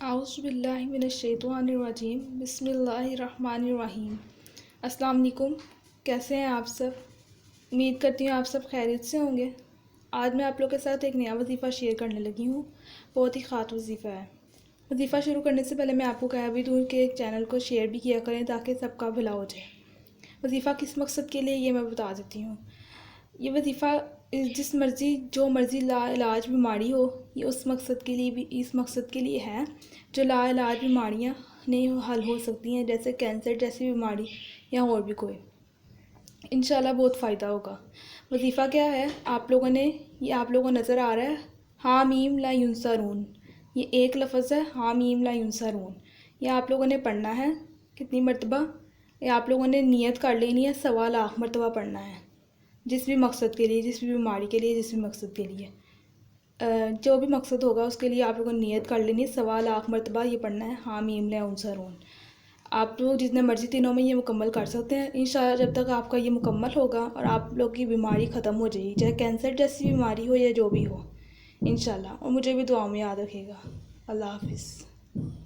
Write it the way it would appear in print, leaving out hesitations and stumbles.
اعوذ باللہ من الشیطان الرجیم بسم اللہ الرحمن الرحیم۔ السلام علیکم، کیسے ہیں آپ سب؟ امید کرتی ہوں آپ سب خیریت سے ہوں گے۔ آج میں آپ لوگ کے ساتھ ایک نیا وظیفہ شیئر کرنے لگی ہوں، بہت ہی خاص وظیفہ ہے۔ وظیفہ شروع کرنے سے پہلے میں آپ کو کہہ بھی دوں کہ ایک چینل کو شیئر بھی کیا کریں تاکہ سب کا بھلا ہو جائے۔ وظیفہ کس مقصد کے لیے یہ میں بتا دیتی ہوں۔ یہ وظیفہ جو مرضی لا علاج بیماری ہو، یہ اس مقصد کے لیے ہے جو لا علاج بیماریاں نہیں حل ہو سکتی ہیں، جیسے کینسر جیسی بیماری یا اور بھی کوئی۔ انشاءاللہ بہت فائدہ ہوگا۔ وظیفہ کیا ہے یہ آپ لوگوں کو نظر آ رہا ہے، حامیم لا ینصرون، یہ ایک لفظ ہے، حامیم لا ینصرون۔ یہ آپ لوگوں نے پڑھنا ہے کتنی مرتبہ؟ یہ آپ لوگوں نے نیت کر لینی ہے، 1.25 مرتبہ پڑھنا ہے، جس بھی مقصد کے لیے، جس بھی بیماری کے لیے، جس بھی مقصد کے لیے، جو بھی مقصد ہوگا اس کے لیے آپ لوگوں نے نیت کر لینی ہے، 1.25 مرتبہ یہ پڑھنا ہے، حامیم لا ینصرون۔ آپ لوگ جتنے مرضی دنوں میں یہ مکمل کر سکتے ہیں انشاءاللہ۔ جب تک آپ کا یہ مکمل ہوگا اور آپ لوگ کی بیماری ختم ہو جائے گی، چاہے کینسر جیسی بیماری ہو یا جو بھی ہو انشاءاللہ، اور مجھے بھی دعاؤں میں یاد رکھیے گا۔ اللہ حافظ۔